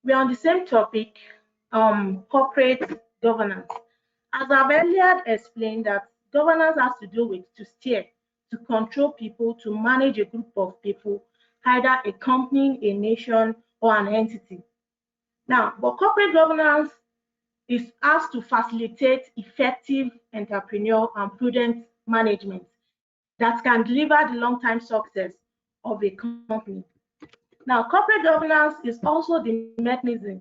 we're on the same topic, corporate governance. As I've earlier explained, that governance has to do with to steer, to control people, to manage a group of people, either a company, a nation, or an entity. Now, but corporate governance has to facilitate effective entrepreneurial and prudent management that can deliver the long-term success of a company. Now, corporate governance is also the mechanism,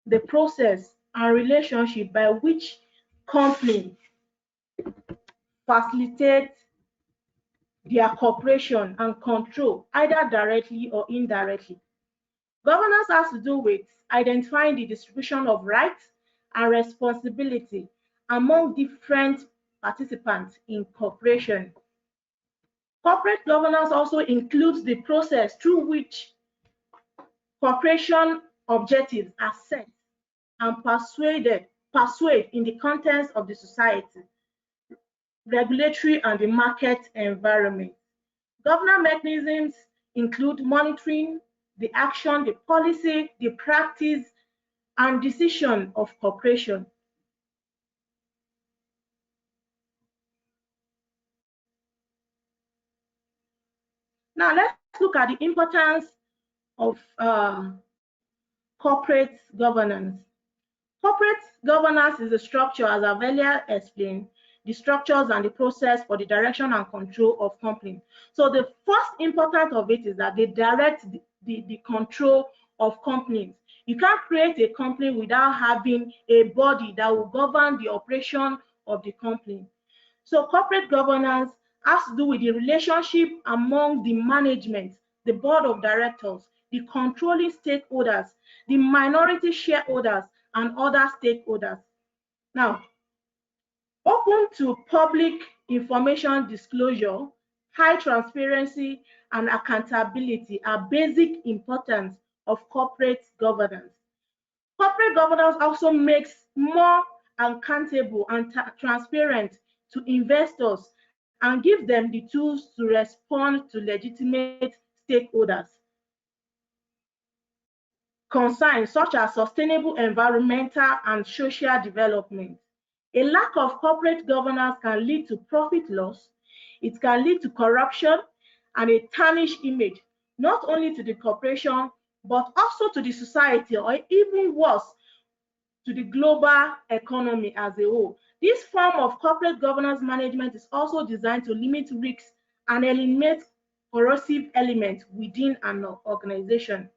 the process, and relationship by which companies facilitate their cooperation and control, either directly or indirectly. Governance has to do with identifying the distribution of rights and responsibility among different participants in cooperation. Corporate governance also includes the process through which corporation objectives are set and persuade in the context of the society, regulatory and the market environment. Governance mechanisms include monitoring the action, the policy, the practice, and decision of corporation. Now let's look at the importance of corporate governance. Corporate governance is a structure, as I've earlier explained, the structures and the process for the direction and control of company. So the first important of it is that they direct the control of companies. You can't create a company without having a body that will govern the operation of the company. So corporate governance has to do with the relationship among the management, the board of directors, the controlling stakeholders, the minority shareholders, and other stakeholders. Now, open to public information disclosure, high transparency, and accountability are basic importance of corporate governance. Corporate governance also makes more accountable and transparent to investors and gives them the tools to respond to legitimate stakeholders concerns such as sustainable environmental and social development. A lack of corporate governance can lead to profit loss, it can lead to corruption and a tarnished image, not only to the corporation, but also to the society, or even worse, to the global economy as a whole. This form of corporate governance management is also designed to limit risks and eliminate corrosive elements within an organization.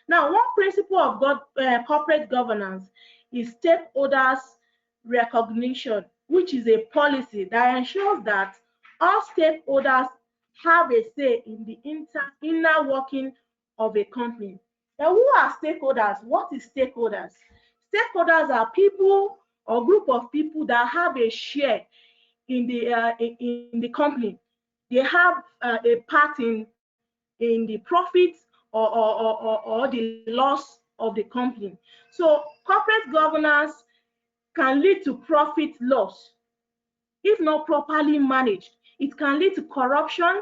Now, one principle of corporate governance is stakeholders recognition, which is a policy that ensures that all stakeholders have a say in the inner working of a company. Now, who are stakeholders? What is stakeholders? Stakeholders are people or group of people that have a share in the company. They have a part in the profit or the loss of the company. So corporate governance can lead to profit loss if not properly managed. It can lead to corruption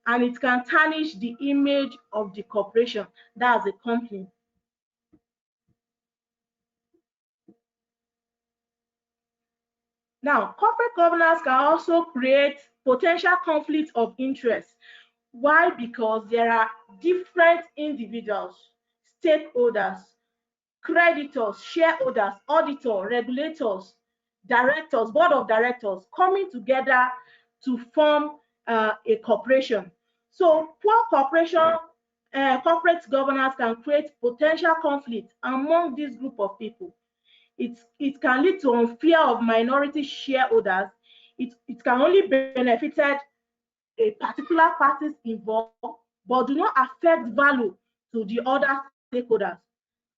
and it can tarnish the image of the corporation, that's a company. Now, corporate governance can also create potential conflict of interest. Why? Because there are different individuals, stakeholders, creditors, shareholders, auditors, regulators, directors, board of directors coming together to form a corporation. So poor corporate governance can create potential conflict among this group of people. It can lead to unfair of minority shareholders. It can only benefit a particular parties involved, but do not affect value to the other stakeholders.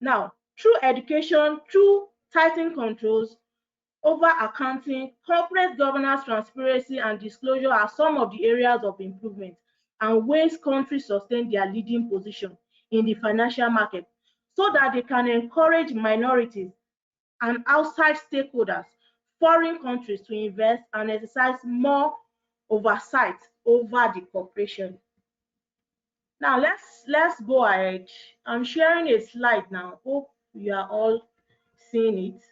Now, through education, through tightened controls over accounting, corporate governance, transparency, and disclosure are some of the areas of improvement and ways countries sustain their leading position in the financial market so that they can encourage minorities and outside stakeholders, foreign countries to invest and exercise more oversight over the corporation. Now let's go ahead. I'm sharing a slide now. Hope you are all seeing it.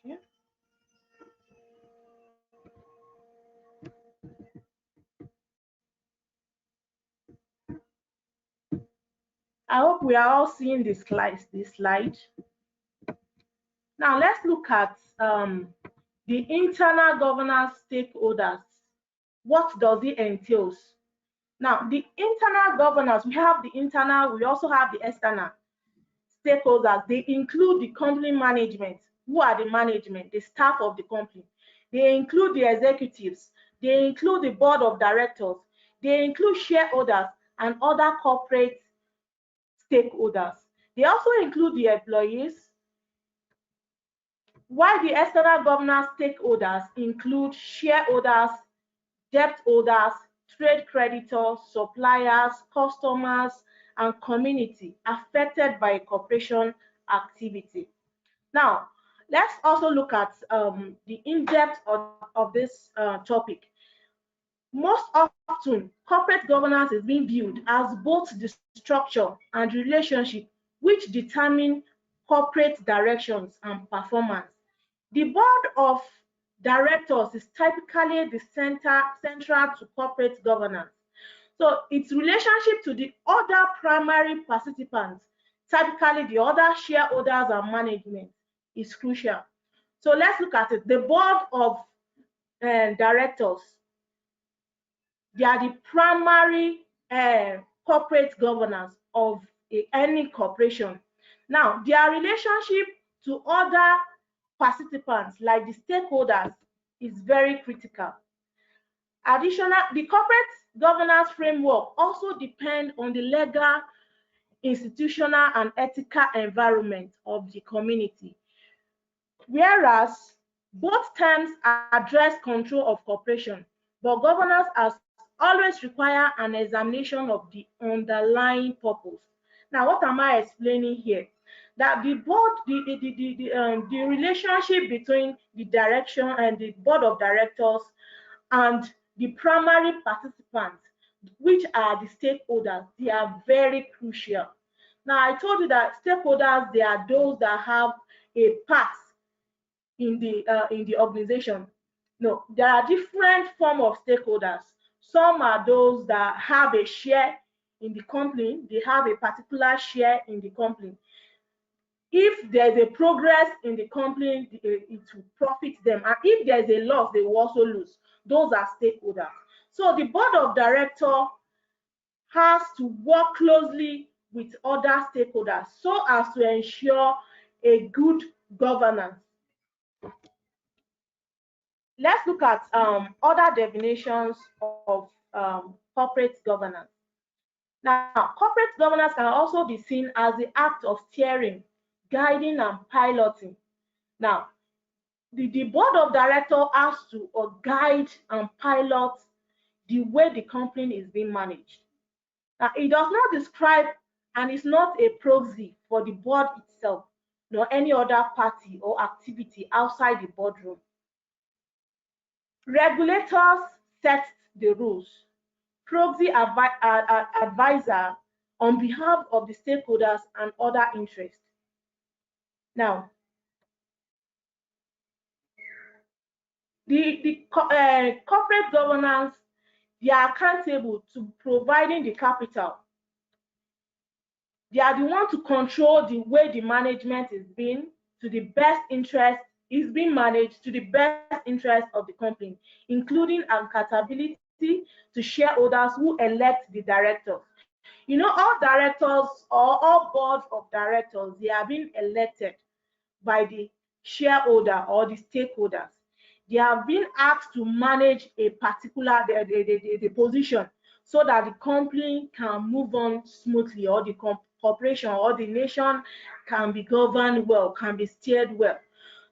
Okay. I hope we are all seeing this slide. Now let's look at the internal governance stakeholders. What does it entail? Now, the internal governance, we have the internal, we also have the external stakeholders. They include the company management. Who are the management? The staff of the company. They include the executives. They include the board of directors. They include shareholders and other corporate stakeholders. They also include the employees, while the external governance stakeholders include shareholders, debt holders, trade creditors, suppliers, customers, and community affected by corporation activity. Now, let's also look at the in-depth of this topic. Most often, corporate governance is being viewed as both the structure and relationship which determine corporate directions and performance. The board of directors is typically the central to corporate governance. So its relationship to the other primary participants, typically the other shareholders and management, is crucial. So let's look at it. The board of directors, they are the primary corporate governance of any corporation. Now, their relationship to other participants, like the stakeholders, is very critical. Additional, the corporate governance framework also depends on the legal, institutional, and ethical environment of the community. Whereas both terms address control of corporation, but governance has always require an examination of the underlying purpose. Now, what am I explaining here? That the board, the relationship between the direction and the board of directors and the primary participants, which are the stakeholders, they are very crucial. Now, I told you that stakeholders, they are those that have a part in the organization. No, there are different form of stakeholders. Some are those that have a share in the company. They have a particular share in the company. If there's a progress in the company, it will profit them. And if there's a loss, they will also lose. Those are stakeholders. So the board of directors has to work closely with other stakeholders so as to ensure a good governance. Let's look at other definitions of corporate governance. Now, corporate governance can also be seen as the act of steering, guiding, and piloting. Now, the board of directors has to guide and pilot the way the company is being managed. Now, it does not describe and is not a proxy for the board itself, nor any other party or activity outside the boardroom. Regulators set the rules. Proxy advisor on behalf of the stakeholders and other interests. Now, the corporate governance, they are accountable to providing the capital. They are the one to control the way the management is being to the best interest, is being managed to the best interest of the company, including accountability to shareholders who elect the directors. You know, all directors or all boards of directors, they are being elected by the shareholder or the stakeholders. They have been asked to manage a particular the position so that the company can move on smoothly, or the corporation or the nation can be governed well, can be steered well.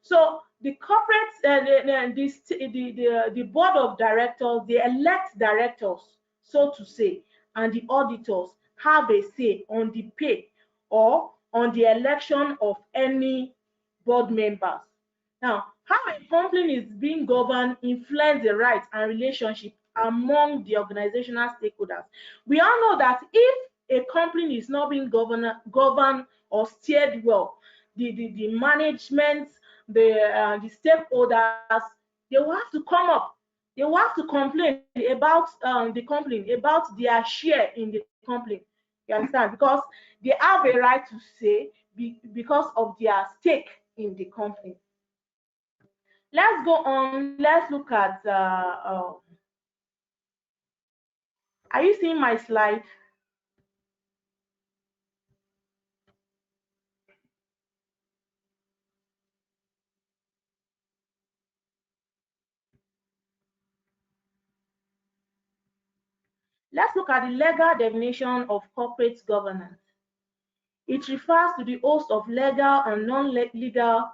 So the corporate, the board of directors, they elect directors, so to say, and the auditors have a say on the pay or on the election of any board members. Now, how a company is being governed influence the rights and relationship among the organizational stakeholders. We all know that if a company is not being governed or steered well, the management, the stakeholders, they will have to come up. They will have to complain about about their share in the company. You understand? Because they have a right to say because of their stake in the company. Let's go on. Let's look at. Are you seeing my slide? Let's look at the legal definition of corporate governance. It refers to the host of legal and non-legal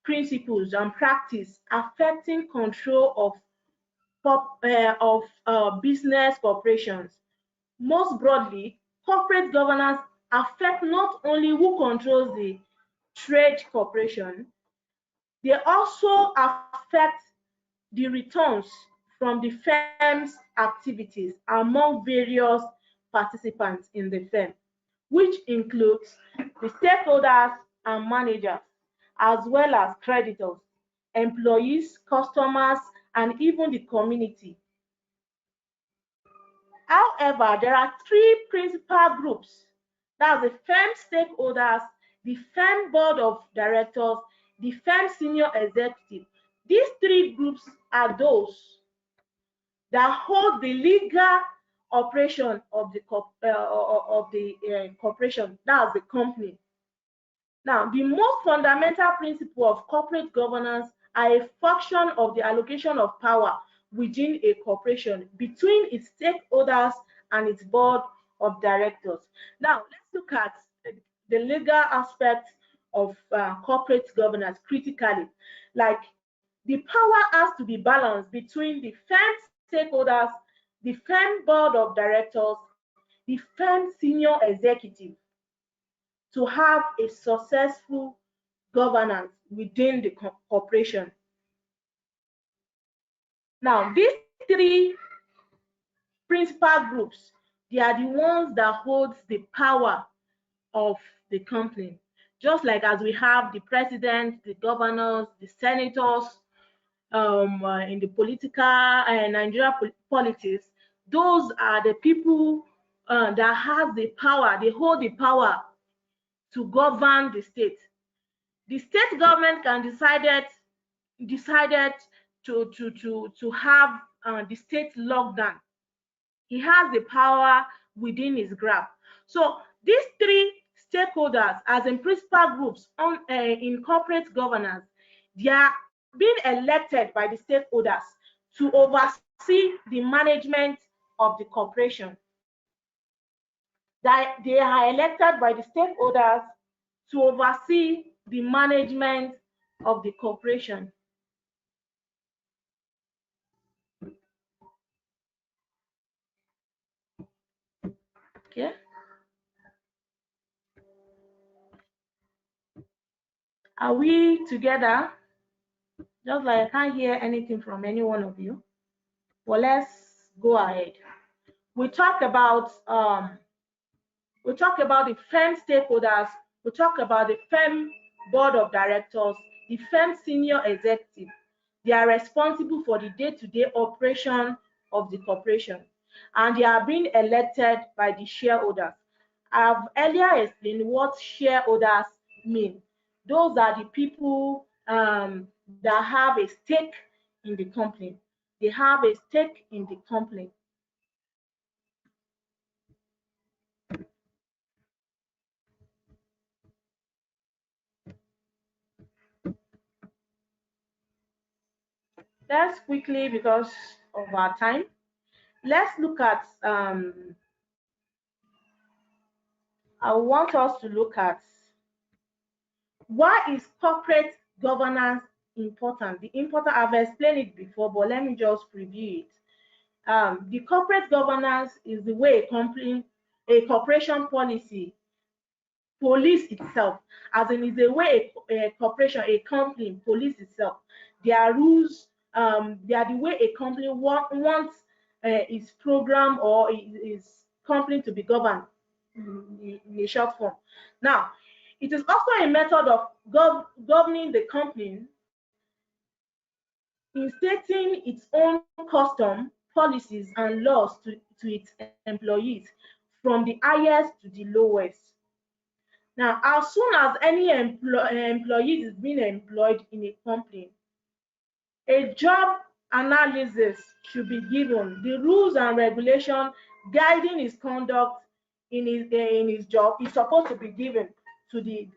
principles and practice affecting control of business corporations. Most broadly, corporate governance affects not only who controls the trade corporation, they also affect the returns from the firm's activities among various participants in the firm, which includes the stakeholders and managers, as well as creditors, employees, customers, and even the community. However, there are three principal groups. That's the firm stakeholders, the firm board of directors, the firm senior executive. These three groups are those that hold the legal operation of the corporation, that's the company. Now, the most fundamental principle of corporate governance are a function of the allocation of power within a corporation between its stakeholders and its board of directors. Now, let's look at the legal aspect of corporate governance critically. Like, the power has to be balanced between the firm stakeholders, the firm board of directors, the firm senior executive to have a successful governance within the corporation. Now, these three principal groups, they are the ones that holds the power of the company. Just like as we have the president, the governors, the senators, in the political and Nigeria politics, those are the people that have the power, they hold the power to govern the state. The state government can decided to have the state locked down. He has the power within his grasp. So these three stakeholders, as in principal groups in corporate governance, they are being elected by the stakeholders to oversee the management of the corporation. That they are elected by the stakeholders to oversee the management of the corporation. Okay. Are we together? Just like I can't hear anything from any one of you. Well, let's go ahead. We talk about the firm stakeholders, we talk about the firm board of directors, the firm senior executive. They are responsible for the day-to-day operation of the corporation, and they are being elected by the shareholders. I've earlier explained what shareholders mean. Those are the people that have a stake in the company. They have a stake in the company. Let's quickly, because of our time, let's look at I want us to look at why is corporate governance important. The important, I've explained it before, but let me just preview it. The corporate governance is the way a corporation policy police itself, as in is a way a corporation, a company police itself. Their rules, they are the way a company wants its program or its company to be governed in a short form. Now, it is also a method of governing the company in stating its own custom, policies, and laws to its employees from the highest to the lowest. Now, as soon as any employee is being employed in a company, a job analysis should be given. The rules and regulations guiding his conduct in his job is supposed to be given to the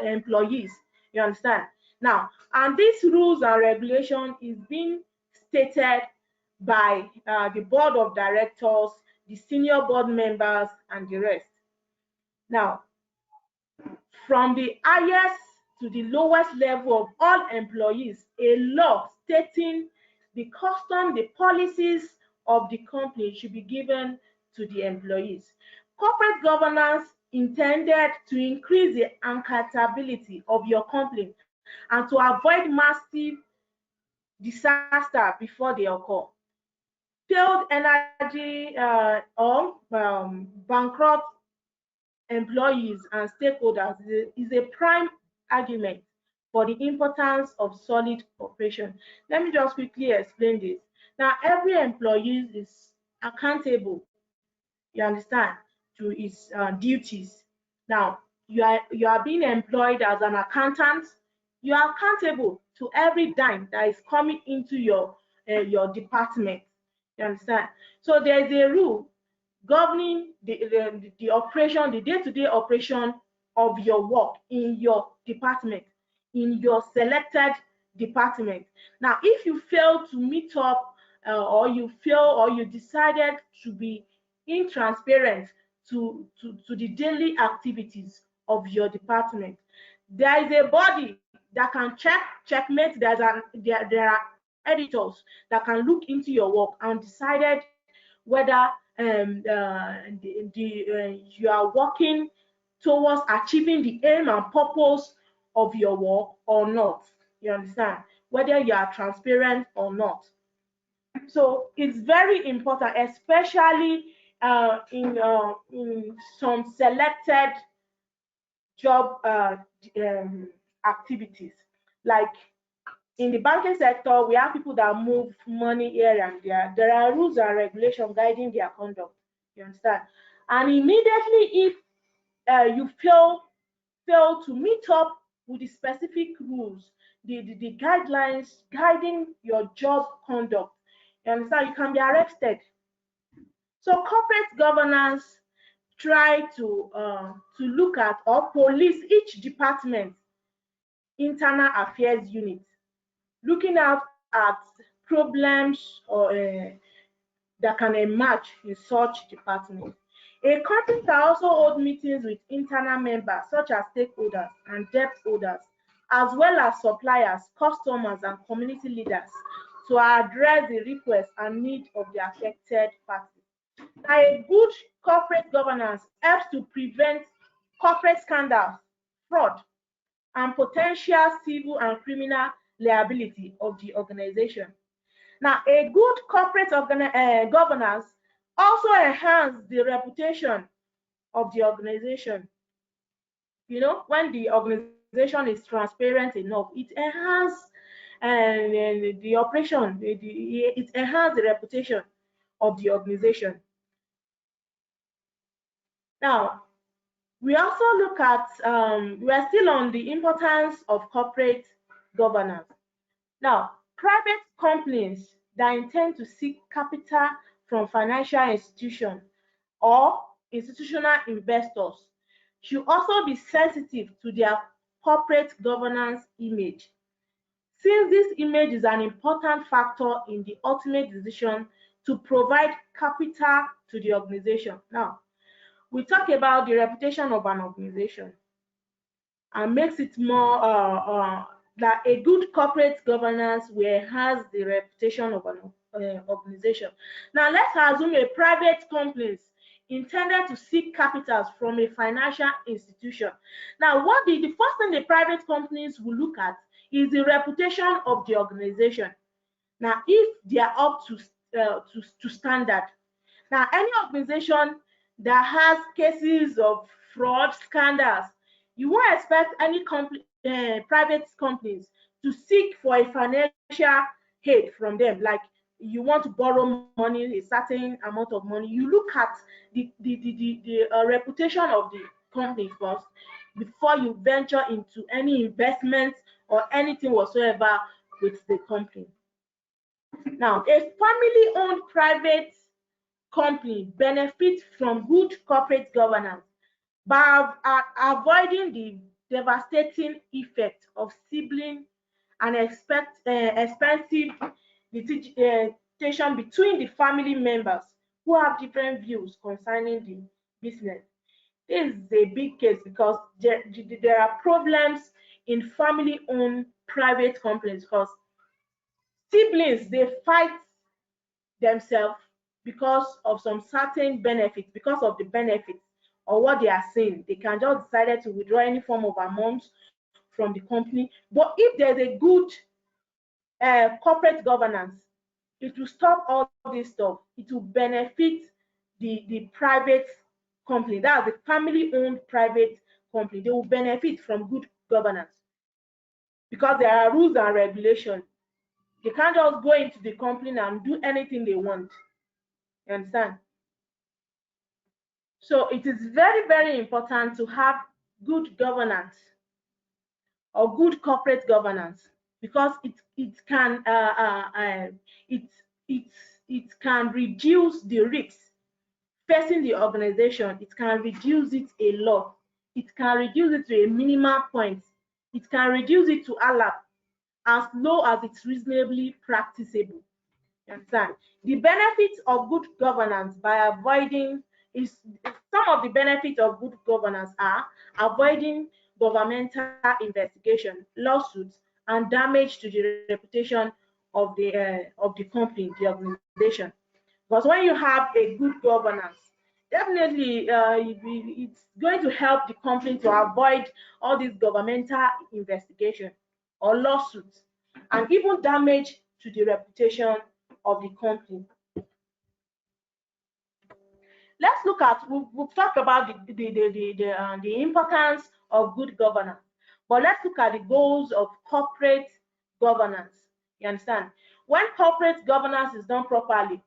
employees. You understand? Now, and these rules and regulation is being stated by the board of directors, the senior board members, and the rest. Now, from the highest to the lowest level of all employees, a law stating the custom, the policies of the company should be given to the employees. Corporate governance intended to increase the accountability of your company and to avoid massive disaster before they occur. Failed energy or bankrupt employees and stakeholders is a prime argument for the importance of solid cooperation. Let me just quickly explain this. Now, every employee is accountable, you understand, to his duties. Now, you are being employed as an accountant. You are accountable to every dime that is coming into your department. You understand? So there is a rule governing the operation, the day-to-day operation of your work in your department, in your selected department. Now, if you fail to meet up or you fail or you decided to be intransparent to the daily activities of your department, there is a body that can checkmate. There are editors that can look into your work and decided whether you are working towards achieving the aim and purpose of your work or not. You understand? Whether you are transparent or not. So it's very important, especially in some selected job activities. Like in the banking sector, we have people that move money here and there. There are rules and regulations guiding their conduct. You understand? And immediately, if you fail to meet up with the specific rules, the guidelines guiding your job conduct, you understand, you can be arrested. So corporate governance try to look at or police each department internal affairs unit, looking out at problems or that can emerge in such department. A company can also hold meetings with internal members such as stakeholders and debt holders, as well as suppliers, customers, and community leaders to address the requests and needs of the affected parties. Now, a good corporate governance helps to prevent corporate scandals, fraud, and potential civil and criminal liability of the organization. Now, a good corporate governance also enhances the reputation of the organization. You know, when the organization is transparent enough, it enhances the operation, it enhances the reputation of the organization. Now, we also look at, we are still on the importance of corporate governance. Now, private companies that intend to seek capital from financial institutions or institutional investors should also be sensitive to their corporate governance image, since this image is an important factor in the ultimate decision to provide capital to the organization. Now, we talk about the reputation of an organization and makes it more that a good corporate governance will enhance the reputation of an organization. Now, let's assume a private company intended to seek capitals from a financial institution. Now, what the first thing the private companies will look at is the reputation of the organization. Now, if they are up to standard. Now, any organization that has cases of fraud scandals, you won't expect any private companies to seek for a financial aid from them. Like, you want to borrow money, a certain amount of money, you look at the reputation of the company first before you venture into any investment or anything whatsoever with the company. Now, a family-owned private company benefits from good corporate governance by avoiding the devastating effect of sibling and expensive litigation between the family members who have different views concerning the business. This is a big case because there are problems in family-owned private companies because siblings, they fight themselves because of some certain benefits, because of the benefits or what they are seeing. They can just decide to withdraw any form of amount from the company. But if there's a good corporate governance, it will stop all this stuff. It will benefit the private company. That's the family-owned private company. They will benefit from good governance because there are rules and regulations. They can't just go into the company and do anything they want. You understand? So it is very, very important to have good governance or good corporate governance because it it it can reduce the risks facing the organization. It can reduce it a lot. It can reduce it to a minimal point. It can reduce it to ALAP as low as it's reasonably practicable. You understand? The benefits of good governance by avoiding is some of the benefits of good governance are avoiding governmental investigation, lawsuits, and damage to the reputation of the company, the organization. Because when you have a good governance, definitely it's going to help the company to avoid all these governmental investigation or lawsuits and even damage to the reputation of the company. Let's look at, we've talked about the importance of good governance, but let's look at the goals of corporate governance. You understand? When corporate governance is done properly,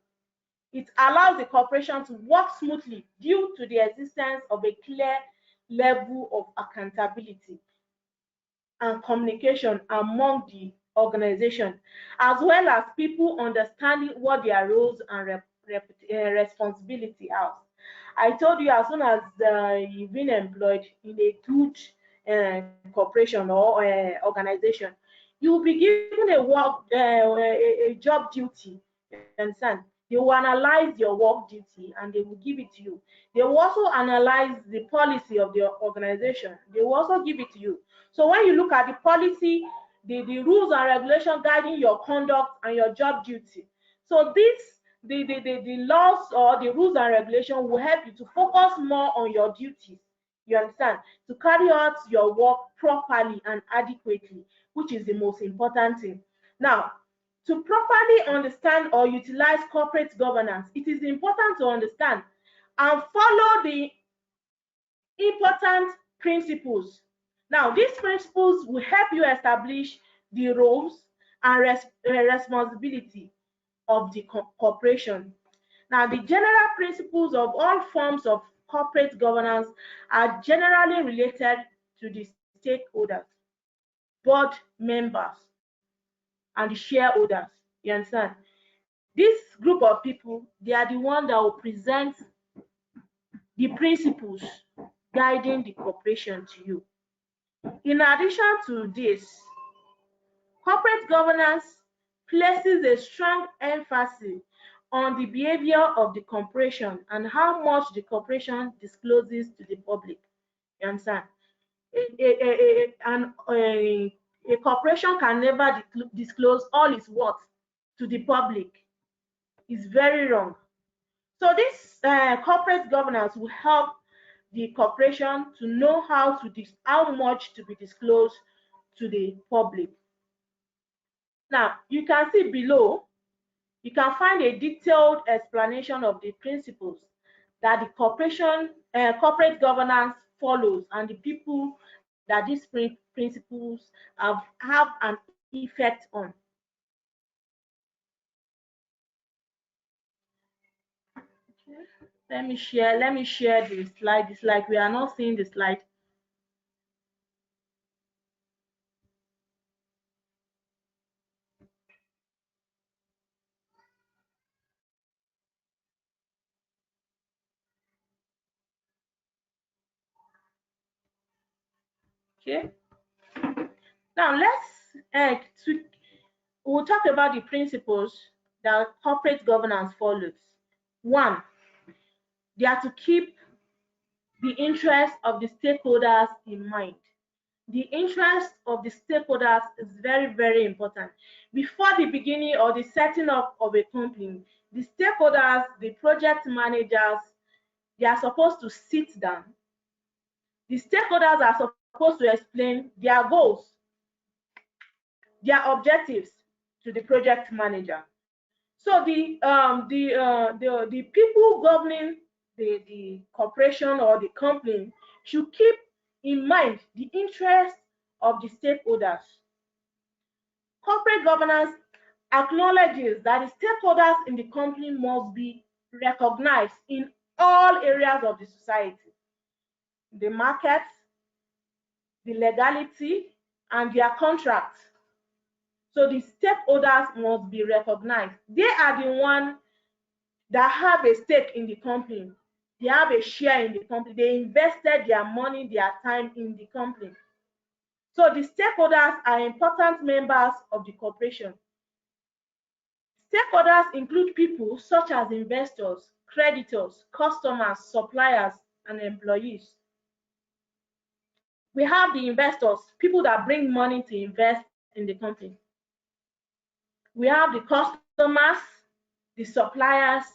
it allows the corporation to work smoothly due to the existence of a clear level of accountability and communication among the organization, as well as people understanding what their roles and responsibility are. I told you, as soon as you've been employed in a good corporation or organization, you'll be given a work a job duty. You understand? They will analyze your work duty and they will give it to you. They will also analyze the policy of the organization. They will also give it to you. So when you look at the policy, the rules and regulations guiding your conduct and your job duty, so this the laws or the rules and regulations will help you to focus more on your duties. You understand? To carry out your work properly and adequately, which is the most important thing. Now, to properly understand or utilize corporate governance, it is important to understand and follow the important principles. Now, these principles will help you establish the roles and responsibility of the corporation. Now, the general principles of all forms of corporate governance are generally related to the stakeholders, board members, and the shareholders. You understand? This group of people, they are the ones that will present the principles guiding the corporation to you. In addition to this, corporate governance places a strong emphasis on the behavior of the corporation and how much the corporation discloses to the public. You understand? A corporation can never disclose all its worth to the public. It's very wrong. So this corporate governance will help the corporation to know how much to be disclosed to the public. Now, you can see below, you can find a detailed explanation of the principles that the corporate governance follows and the people that these principles have an effect on. Let me share the slide. It's like we are not seeing the slide. Okay. Now we'll talk about the principles that corporate governance follows. One, they are to keep the interest of the stakeholders in mind. The interest of the stakeholders is very, very important. Before the beginning or the setting up of a company, the stakeholders, the project managers, they are supposed to sit down. The stakeholders are supposed to explain their goals, their objectives to the project manager. So the people governing the corporation or the company should keep in mind the interest of the stakeholders. Corporate governance acknowledges that the stakeholders in the company must be recognized in all areas of the society, the market, the legality, and their contracts. So the stakeholders must be recognized. They are the ones that have a stake in the company. They have a share in the company. They invested their money, their time in the company. So the stakeholders are important members of the corporation. Stakeholders include people such as investors, creditors, customers, suppliers, and employees. We have the investors, people that bring money to invest in the company. We have the customers, the suppliers,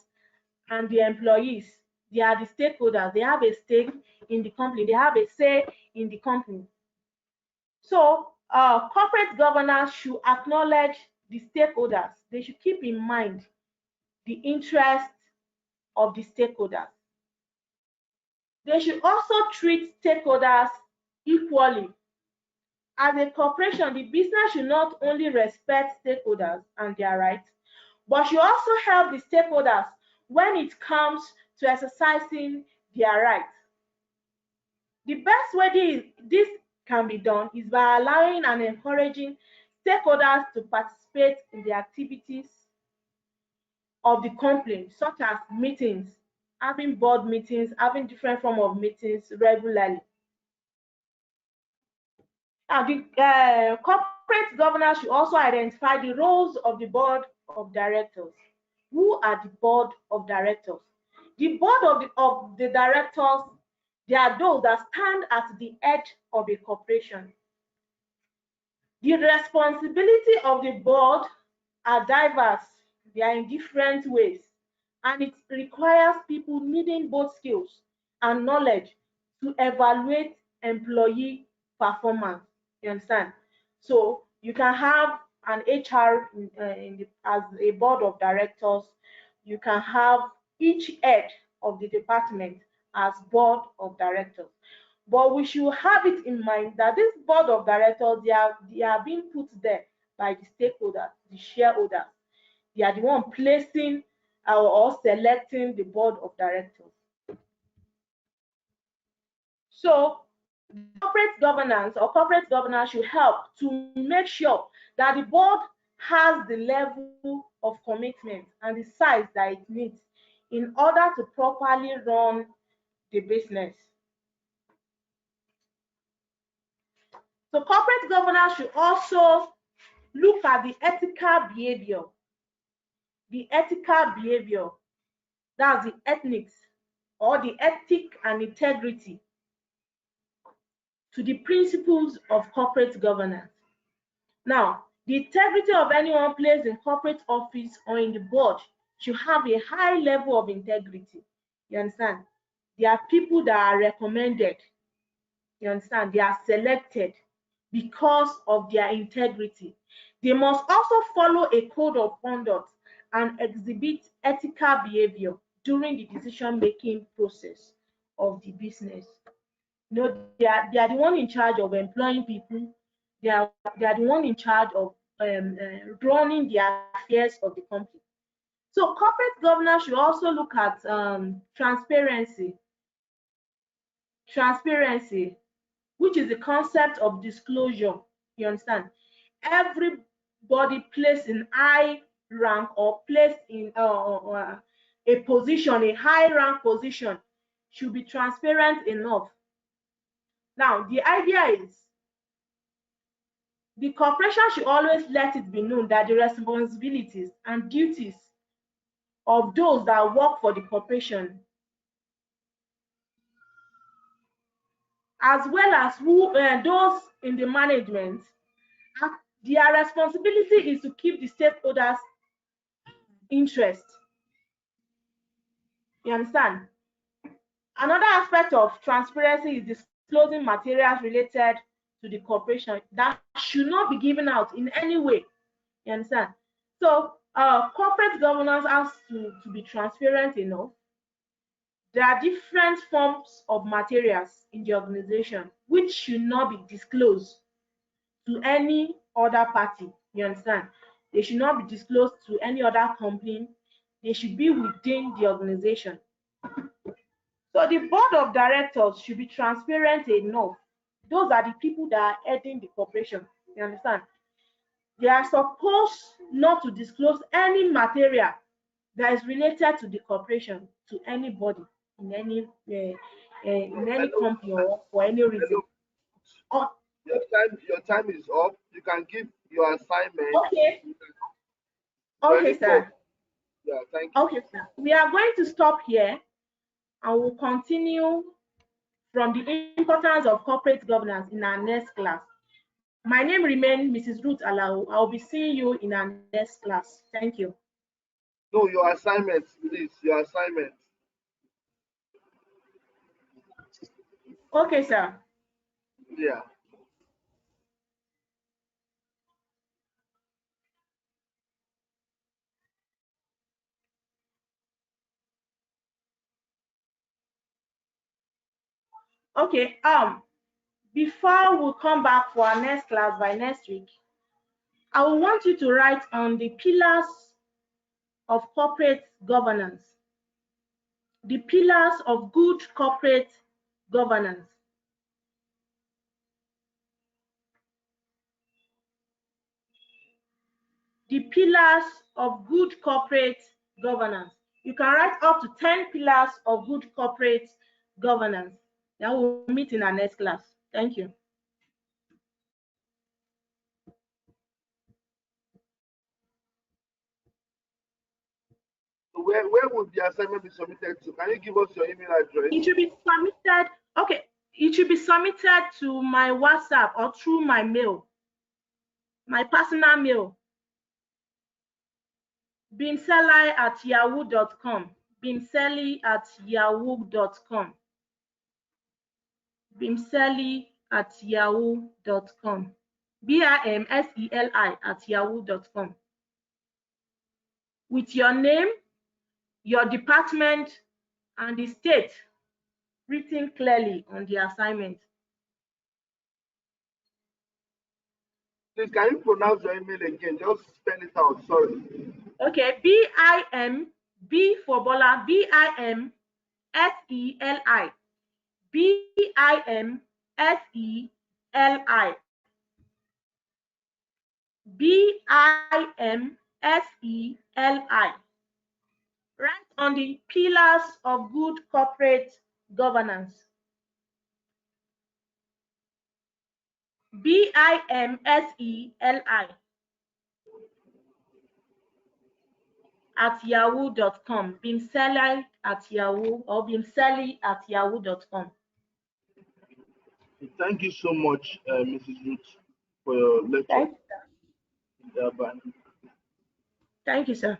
and the employees. They are the stakeholders. They have a stake in the company. They have a say in the company. So corporate governance should acknowledge the stakeholders. They should keep in mind the interest of the stakeholders. They should also treat stakeholders equally. As a corporation, the business should not only respect stakeholders and their rights, but should also help the stakeholders when it comes to exercising their rights. The best way this can be done is by allowing and encouraging stakeholders to participate in the activities of the company, such as meetings, having board meetings, having different form of meetings regularly. Now, the corporate governors should also identify the roles of the board of directors. Who are the board of directors? The board of the directors, they are those that stand at the head of a corporation. The responsibility of the board are diverse. They are in different ways, and it requires people needing both skills and knowledge to evaluate employee performance. You understand? So you can have an HR as a board of directors. You can have each head of the department as board of directors. But we should have it in mind that this board of directors, they are being put there by the stakeholders, the shareholders. They are the one placing or selecting the board of directors. So corporate governance or corporate governance should help to make sure that the board has the level of commitment and the size that it needs in order to properly run the business. So corporate governance should also look at the ethical behavior. The ethical behavior, that's the ethics or the ethic and integrity to the principles of corporate governance. Now, the integrity of anyone placed in corporate office or in the board should have a high level of integrity. You understand? They are people that are recommended. You understand? They are selected because of their integrity. They must also follow a code of conduct and exhibit ethical behavior during the decision-making process of the business. You know, they are the one in charge of employing people. They are the one in charge of running the affairs of the company. So corporate governance should also look at transparency. Transparency, which is the concept of disclosure. You understand? Everybody placed in high rank or placed in a position, a high rank position, should be transparent enough. Now, the idea is the corporation should always let it be known that the responsibilities and duties of those that work for the corporation, as well as those in the management, their responsibility is to keep the stakeholders' interest. You understand? Another aspect of transparency is disclosing materials related to the corporation that should not be given out in any way. You understand? So corporate governance has to be transparent enough. There are different forms of materials in the organization which should not be disclosed to any other party. You understand? They should not be disclosed to any other company. They should be within the organization. So the board of directors should be transparent enough. Those are the people that are heading the corporation. You understand? They are supposed not to disclose any material that is related to the corporation to anybody in any company or for any reason. Hello. Your time is up. You can give your assignment. Okay. Okay, sir. Yeah, thank you. Okay, sir. We are going to stop here and we'll continue from the importance of corporate governance in our next class. My name remains Mrs. Ruth Alao. I'll be seeing you in our next class. Thank you. No, your assignment, please. Your assignment. Okay, sir. Yeah. Okay. Before we come back for our next class by next week, I will want you to write on the pillars of corporate governance. The pillars of good corporate governance. The pillars of good corporate governance. You can write up to 10 pillars of good corporate governance. Then we'll meet in our next class. Thank you. So where would the assignment be submitted to? Can you give us your email address? It should be submitted. Okay, it should be submitted to my WhatsApp or through my mail, my personal mail, bimseli@yahoo.com. bimseli@yahoo.com. bimseli@yahoo.com. bimseli@yahoo.com. With your name, your department, and the state written clearly on the assignment. Please, can you pronounce your email again? Just spell it out. Sorry. Okay, B-I-M, B for Bola, B-I-M-S-E-L-I. B-I-M-S-E-L-I. B-I-M-S-E-L-I. Write on the pillars of good corporate governance. B-I-M-S-E-L-I @yahoo.com. bimseli@yahoo or bimseli@yahoo.com. Thank you so much, Mrs. Ruth, for your lecture. Thank you, sir. Yeah, bye. Thank you, sir.